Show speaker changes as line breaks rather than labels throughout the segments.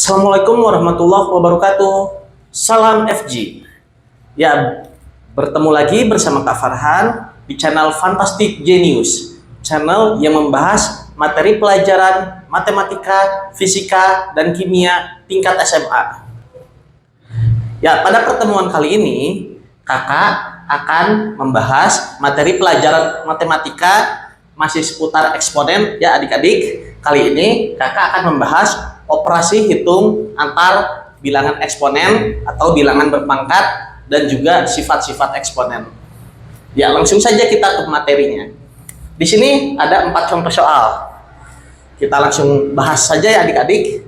Assalamualaikum warahmatullahi wabarakatuh. Salam FG. Ya, bertemu lagi bersama Kak Farhan di channel Fantastic Genius, channel yang membahas materi pelajaran matematika, fisika, dan kimia tingkat SMA. Ya, pada pertemuan kali ini Kakak akan membahas materi pelajaran matematika masih seputar eksponen ya adik-adik. Kali ini Kakak akan membahas operasi hitung antar bilangan eksponen atau bilangan berpangkat dan juga sifat-sifat eksponen. Ya, langsung saja kita ke materinya. Di sini ada 4 contoh soal. Kita langsung bahas saja ya adik-adik.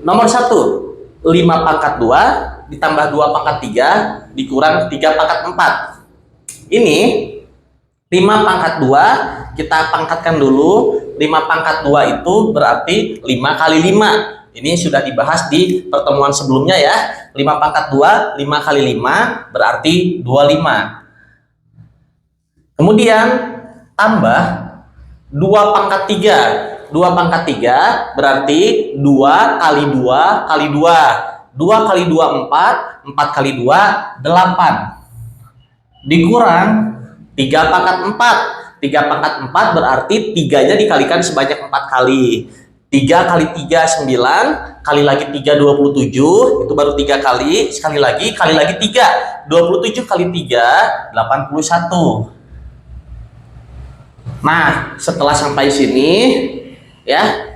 Nomor 1, 5 pangkat 2 ditambah 2 pangkat 3 dikurang 3 pangkat 4. Ini 5 pangkat 2 kita pangkatkan dulu. 5 pangkat 2 itu berarti 5 kali 5. Ini sudah dibahas di pertemuan sebelumnya ya. 5 pangkat 2, 5 kali 5 berarti 25. Kemudian tambah 2 pangkat 3. 2 pangkat 3 berarti 2 kali 2 kali 2. 2 kali 2 4, 4 kali 2 8. Dikurang 3 pangkat 4. 3 pangkat 4 berarti 3-nya dikalikan sebanyak 4 kali. 3 kali 3 9, kali lagi 3 27, itu baru 3 kali. Sekali lagi, kali lagi 3. 27 kali 3 81. Nah, setelah sampai sini ya,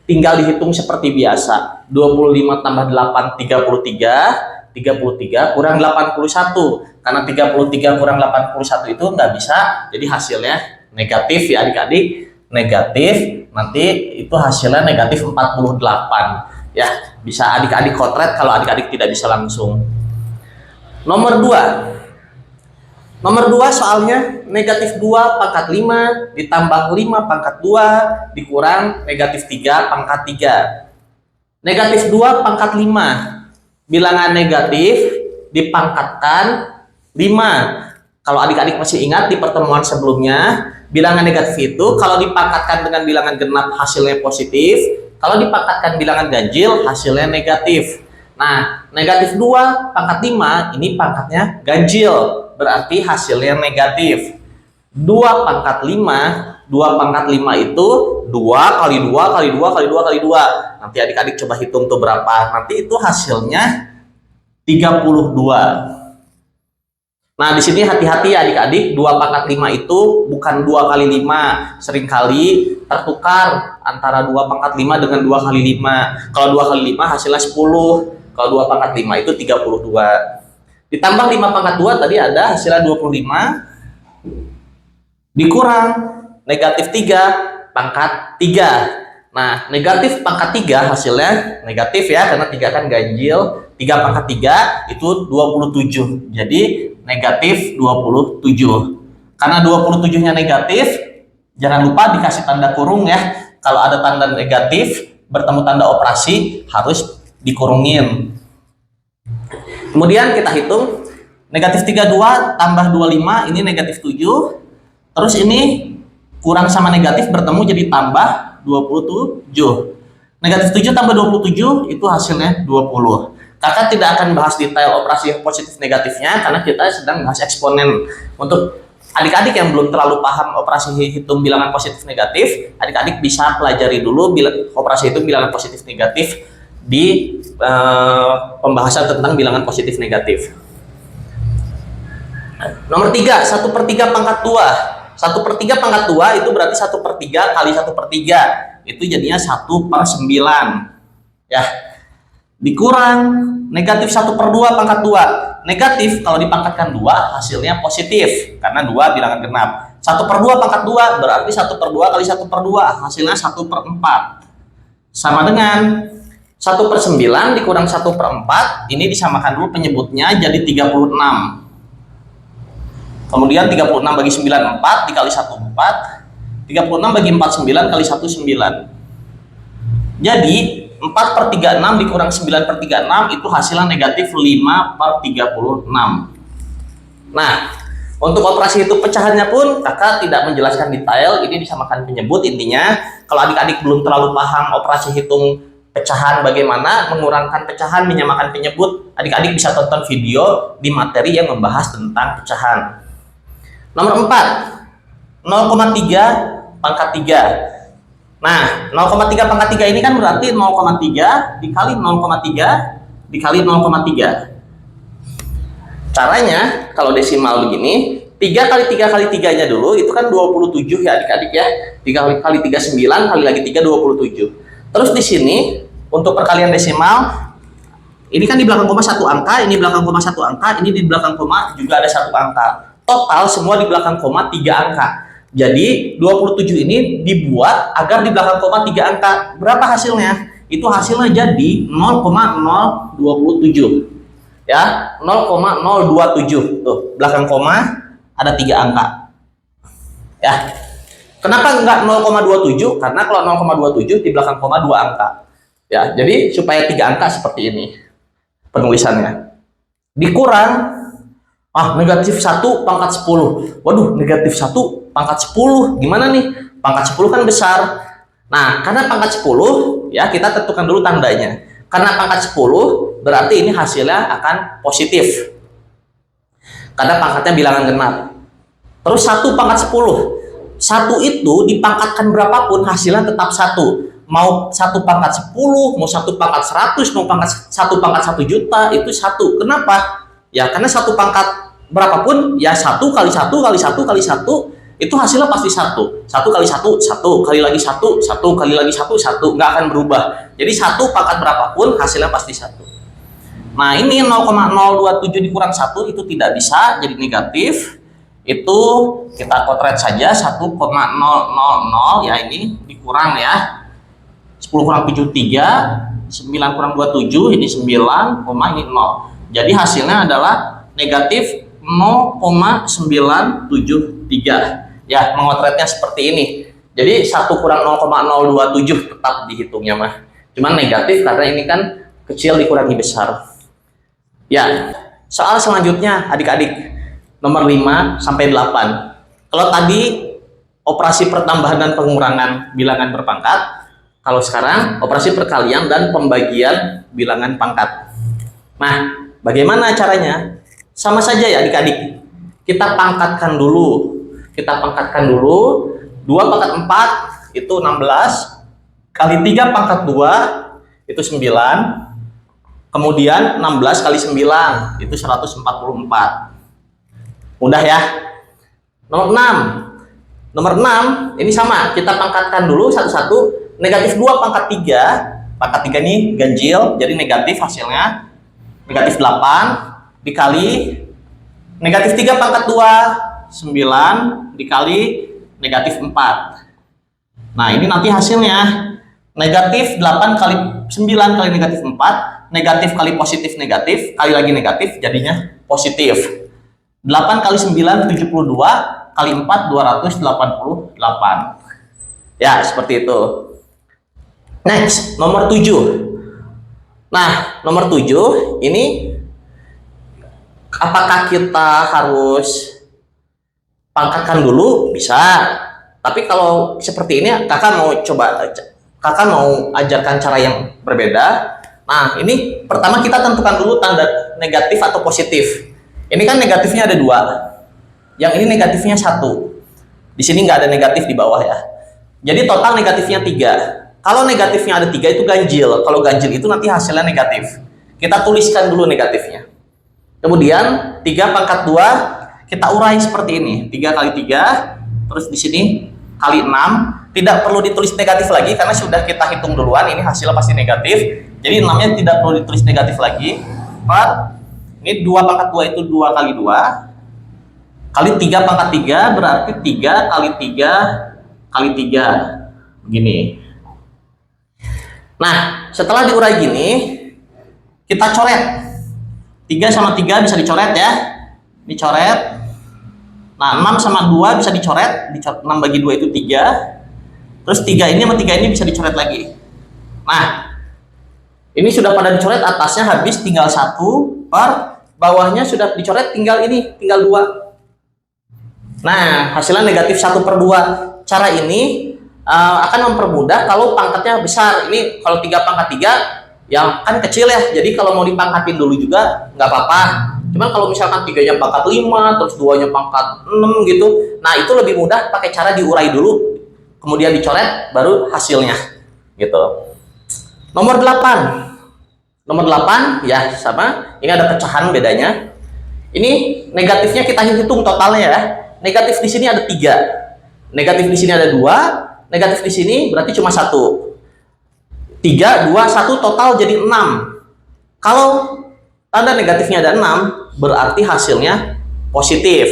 tinggal dihitung seperti biasa. 25 tambah 8 33. 33 kurang 81. Karena 33 kurang 81 itu nggak bisa, jadi hasilnya negatif ya adik-adik. Negatif, nanti itu hasilnya negatif 48 ya. Bisa adik-adik kotret kalau adik-adik tidak bisa langsung. Nomor 2 soalnya negatif 2 pangkat 5 ditambah 5 pangkat 2 dikurang negatif 3 pangkat 3. Negatif 2 pangkat 5, bilangan negatif dipangkatkan 5. Kalau adik-adik masih ingat di pertemuan sebelumnya, bilangan negatif itu kalau dipangkatkan dengan bilangan genap hasilnya positif, kalau dipangkatkan bilangan ganjil hasilnya negatif. Nah, negatif 2 pangkat 5 ini pangkatnya ganjil, berarti hasilnya negatif. 2 pangkat 5, 2 pangkat 5 itu 2 kali 2 kali 2 kali 2 kali 2. Nanti adik-adik coba hitung tuh berapa. Nanti itu hasilnya 32. Nah, di sini hati-hati ya adik-adik, 2 pangkat 5 itu bukan 2 kali 5. Seringkali tertukar antara 2 pangkat 5 dengan 2 kali 5. Kalau 2 kali 5 hasilnya 10. Kalau 2 pangkat 5 itu 32. Ditambah 5 pangkat 2 tadi ada hasilnya 25. Dikurang negatif 3 pangkat 3. Nah, negatif pangkat 3 hasilnya negatif ya, karena 3 kan ganjil. 3 pangkat 3 itu 27. Jadi negatif 27. Karena 27-nya negatif, jangan lupa dikasih tanda kurung ya. Kalau ada tanda negatif bertemu tanda operasi harus dikurungin. Kemudian kita hitung negatif 32 tambah 25 ini negatif 7. Terus ini kurang sama negatif bertemu jadi tambah 27. Negatif 7 tambah 27 itu hasilnya 20. Kakak tidak akan bahas detail operasi positif negatifnya karena kita sedang bahas eksponen. Untuk adik-adik yang belum terlalu paham operasi hitung bilangan positif negatif, adik-adik bisa pelajari dulu operasi hitung bilangan positif negatif di pembahasan tentang bilangan positif negatif. Nomor 3, 1/3 pangkat 2. 1/3 pangkat 2 itu berarti 1/3 kali 1/3. Itu jadinya 1/9. Ya. Dikurang negatif 1/2 pangkat 2. Negatif kalau dipangkatkan 2 hasilnya positif karena 2 bilangan genap. 1/2 pangkat 2 berarti 1/2 kali 1/2 hasilnya 1/4. Sama dengan 1/9 dikurang 1/4, ini disamakan dulu penyebutnya jadi 36. Kemudian 36 bagi 9 4 dikali 1 4. 36 bagi 4 9 kali 1 9. Jadi 4/36 dikurang 9/36 itu hasilnya negatif 5/36. Nah, untuk operasi hitung pecahannya pun kakak tidak menjelaskan detail, ini disamakan penyebut. Intinya kalau adik-adik belum terlalu paham operasi hitung pecahan, bagaimana mengurangkan pecahan, menyamakan penyebut. Adik-adik bisa tonton video di materi yang membahas tentang pecahan. Nomor 4, 0,3 pangkat 3. Nah, 0,3 pangkat 3 ini kan berarti 0,3 dikali 0,3 dikali 0,3. Caranya, kalau desimal begini, 3 kali 3 kali 3-nya dulu, itu kan 27 ya adik-adik ya. 3 kali 3, 9, kali lagi 3, 27. Terus di sini, untuk perkalian desimal, ini kan di belakang koma 1 angka, ini belakang koma 1 angka, ini di belakang koma juga ada 1 angka. Total semua di belakang koma 3 angka. Jadi 27 ini dibuat agar di belakang koma 3 angka. Berapa hasilnya? Itu hasilnya jadi 0,027. Ya, 0,027. Tuh, belakang koma ada 3 angka. Ya. Kenapa enggak 0,27? Karena kalau 0,27 di belakang koma 2 angka. Ya, jadi supaya 3 angka seperti ini penulisannya. Dikurang negatif 1 pangkat 10. Waduh, negatif 1 pangkat 10. Gimana nih? Pangkat 10 kan besar. Nah, karena pangkat 10, ya kita tentukan dulu tandanya. Karena pangkat 10, berarti ini hasilnya akan positif. Karena pangkatnya bilangan genap. Terus 1 pangkat 10. 1 itu dipangkatkan berapapun, hasilnya tetap 1. Mau 1 pangkat 10, mau 1 pangkat 100, mau 1 pangkat 1 juta, itu 1. Kenapa? Ya, karena 1 pangkat berapapun, ya 1 kali 1 kali 1 kali 1, itu hasilnya pasti 1. 1 kali 1, 1 kali lagi 1, 1 kali lagi 1, 1. Nggak akan berubah. Jadi 1 pangkat berapapun, hasilnya pasti 1. Nah, ini 0,027 dikurang 1, itu tidak bisa, jadi negatif. Itu kita kotret saja, 1,000, ya ini dikurang ya. 10 kurang 7, 3. 9 kurang 27, ini 9, ini 0. Jadi hasilnya adalah negatif 0,973. Ya, mengotretnya seperti ini. Jadi 1 kurang 0,027 tetap dihitungnya mah. Cuman negatif karena ini kan kecil dikurangi besar. Ya, soal selanjutnya adik-adik. Nomor 5 sampai 8. Kalau tadi operasi pertambahan dan pengurangan bilangan berpangkat, kalau sekarang operasi perkalian dan pembagian bilangan pangkat. Nah, bagaimana caranya? Sama saja ya adik-adik. Kita pangkatkan dulu. 2 pangkat 4 itu 16. Kali 3 pangkat 2 itu 9. Kemudian 16 kali 9 itu 144. Mudah ya. Nomor 6 ini sama. Kita pangkatkan dulu satu-satu. Negatif 2 pangkat 3. Pangkat 3 ini ganjil, jadi negatif hasilnya. Negatif 8 dikali negatif 3 pangkat 2, 9 dikali negatif 4. Nah, ini nanti hasilnya negatif 8 kali 9 kali negatif 4, negatif kali positif negatif, kali lagi negatif, jadinya positif. 8 kali 9, 72, kali 4, 288. Ya, seperti itu. Next, nomor 7. Nah, nomor 7 ini apakah kita harus pangkatkan dulu? Bisa. Tapi kalau seperti ini kakak mau ajarkan cara yang berbeda. Nah, ini pertama kita tentukan dulu tanda negatif atau positif. Ini kan negatifnya ada 2. Yang ini negatifnya 1. Di sini nggak ada negatif di bawah ya. Jadi total negatifnya 3. Kalau negatifnya ada 3 itu ganjil. Kalau ganjil itu nanti hasilnya negatif. Kita tuliskan dulu negatifnya. Kemudian 3 pangkat 2 kita urai seperti ini. 3 kali 3, terus di sini kali 6. Tidak perlu ditulis negatif lagi karena sudah kita hitung duluan. Ini hasilnya pasti negatif. Jadi 6-nya tidak perlu ditulis negatif lagi. Ini 2 pangkat 2 itu 2 kali 2. Kali 3 pangkat 3 berarti 3 kali 3 kali 3. Begini. Nah, setelah diurai gini, kita coret. 3 sama 3 bisa dicoret ya. Dicoret. Nah, 6 sama 2 bisa dicoret. 6 bagi 2 itu 3. Terus 3 ini sama 3 ini bisa dicoret lagi. Nah, ini sudah pada dicoret, atasnya habis, tinggal 1 per bawahnya sudah dicoret, tinggal ini, tinggal 2. Nah, hasilnya negatif 1/2. Cara ini akan mempermudah kalau pangkatnya besar. Ini kalau 3 pangkat 3 yang kan kecil ya, jadi kalau mau dipangkatin dulu juga nggak apa-apa. Cuman kalau misalkan 3-nya pangkat 5 terus 2-nya pangkat 6 gitu, nah itu lebih mudah pakai cara diurai dulu kemudian dicoret baru hasilnya gitu. Nomor 8 ya sama, ini ada pecahan bedanya. Ini negatifnya kita hitung totalnya ya. Negatif di sini ada 3, negatif di sini ada 2, negatif di sini berarti cuma 1. 3, 2, 1 total jadi 6. Kalau tanda negatifnya ada 6, berarti hasilnya positif.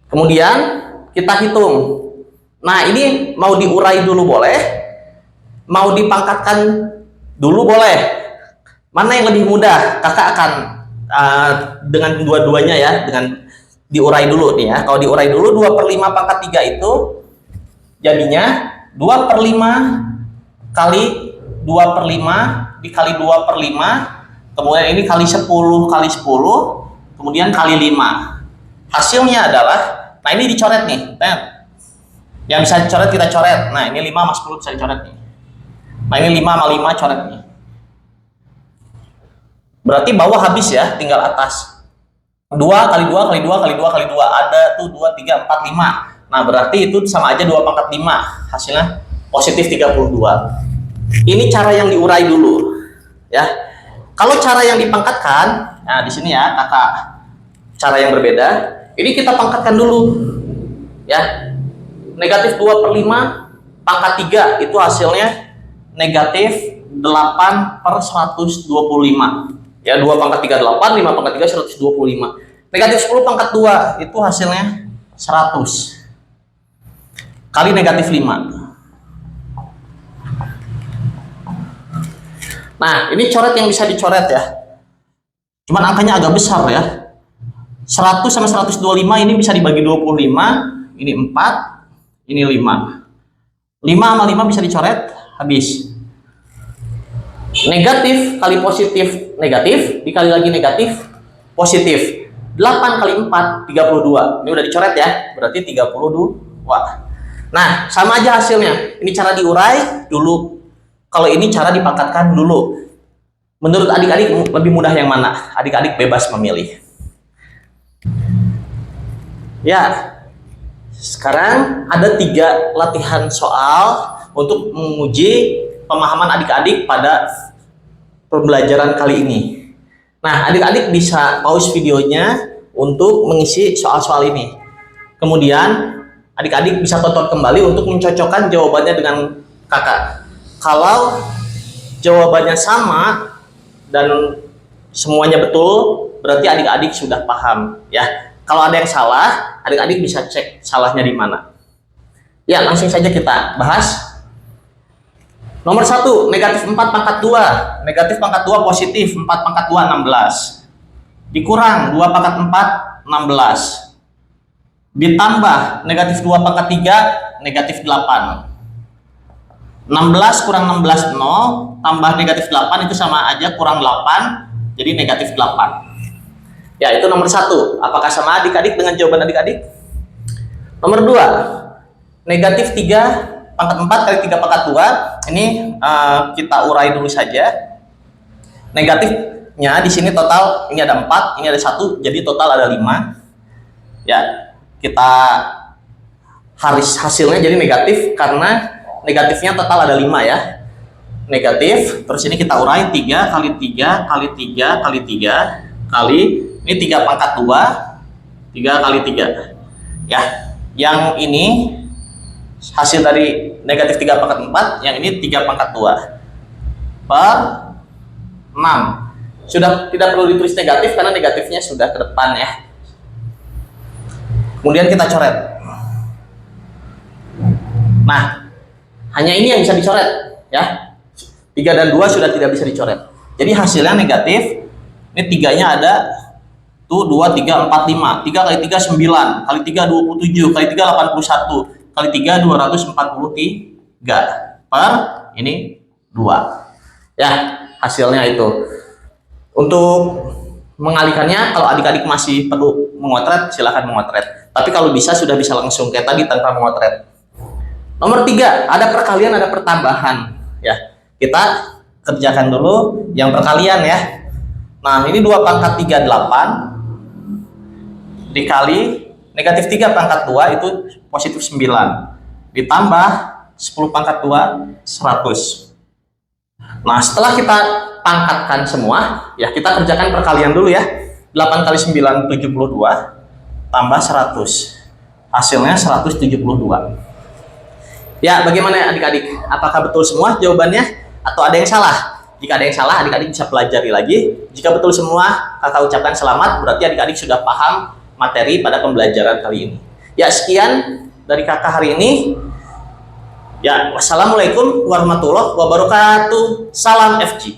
Kemudian kita hitung. Nah, ini mau diurai dulu boleh, mau dipangkatkan dulu boleh. Mana yang lebih mudah? Kakak akan dengan dua-duanya ya, dengan diurai dulu nih ya. Kalau diurai dulu 2/5 pangkat 3 itu jadinya 2/5 kali 2/5 dikali 2/5, kemudian ini kali 10 kali 10, kemudian kali 5. Hasilnya adalah, nah ini dicoret nih. Yang bisa dicoret kita coret. Nah, ini 5 sama 10 bisa dicoret nih. Nah, ini 5 sama 5 coret nih. Berarti bawah habis ya, tinggal atas. 2 kali 2 kali 2 kali 2 kali 2. Ada tuh 2, 3, 4, 5. Nah, berarti itu sama aja 2 pangkat 5. Hasilnya positif 32. Ini cara yang diurai dulu. Ya. Kalau cara yang dipangkatkan, nah di sini ya, kakak cara yang berbeda. Ini kita pangkatkan dulu. Ya. Negatif 2/5 pangkat 3 itu hasilnya negatif 8/125. Ya, 2 pangkat 3 8, 5 pangkat 3 125. Negatif 10 pangkat 2 itu hasilnya 100 kali negatif 5. Nah, ini coret yang bisa dicoret ya. Cuman angkanya agak besar ya. 100 sama 125 ini bisa dibagi 25, ini 4, ini 5. 5 sama 5 bisa dicoret, habis. Negatif kali positif negatif, dikali lagi negatif positif. 8 kali 4 32. Ini udah dicoret ya, berarti 32. Nah, sama aja hasilnya. Ini cara diurai dulu. Kalau ini cara dipangkatkan dulu. Menurut adik-adik lebih mudah yang mana? Adik-adik bebas memilih. Ya. Sekarang ada 3 latihan soal untuk menguji pemahaman adik-adik pada pembelajaran kali ini. Nah, adik-adik bisa pause videonya untuk mengisi soal-soal ini. Kemudian, adik-adik bisa tonton kembali untuk mencocokkan jawabannya dengan kakak. Kalau jawabannya sama dan semuanya betul, berarti adik-adik sudah paham ya. Kalau ada yang salah, adik-adik bisa cek salahnya di mana. Ya, langsung saja kita bahas. Nomor 1, negatif 4 pangkat 2. Negatif pangkat 2 positif, 4 pangkat 2 16. Dikurang 2 pangkat 4 16. Ditambah negatif 2 pangkat 3 negatif 8. 16 kurang 16 0, tambah negatif 8 itu sama aja kurang 8, jadi negatif 8. Ya, itu nomor 1. Apakah sama adik-adik dengan jawaban adik-adik? Nomor 2, negatif 3 pangkat 4 kali 3 pangkat 2. Ini kita urai dulu saja. Negatifnya di sini total, ini ada 4, ini ada 1, jadi total ada 5. Ya, kita hasilnya jadi negatif karena negatifnya total ada 5 ya. Negatif, terus ini kita urai 3 kali 3 kali 3 kali 3 kali, ini 3 pangkat 2, 3 kali 3. Ya, yang ini hasil dari negatif 3 pangkat 4, yang ini 3 pangkat 2 per 6. Sudah tidak perlu ditulis negatif karena negatifnya sudah ke depan ya. Kemudian kita coret. Nah, hanya ini yang bisa dicoret ya. 3 dan 2 sudah tidak bisa dicoret. Jadi hasilnya negatif. Ini 3-nya ada tuh 2 3 4 5. 3 kali 3 9, kali 3 27, kali 3 81, kali 3 243 per ini 2. Ya, hasilnya itu. Untuk mengalihkannya, kalau adik-adik masih perlu memotret, silahkan memotret. Tapi kalau bisa sudah bisa langsung kayak tadi tanpa memotret. Nomor 3, ada perkalian, ada pertambahan. Ya, kita kerjakan dulu yang perkalian ya. Nah, ini 2 pangkat 3, 8. Dikali negatif 3 pangkat 2 itu positif 9. Ditambah 10 pangkat 2, 100. Nah, setelah kita pangkatkan semua, ya kita kerjakan perkalian dulu ya. 8 kali 9, 72. Tambah 100. Hasilnya 172. Ya, bagaimana adik-adik? Apakah betul semua jawabannya? Atau ada yang salah? Jika ada yang salah, adik-adik bisa pelajari lagi. Jika betul semua, kakak ucapkan selamat. Berarti adik-adik sudah paham materi pada pembelajaran kali ini. Ya, sekian dari kakak hari ini. Ya, wassalamualaikum warahmatullahi wabarakatuh. Salam FG.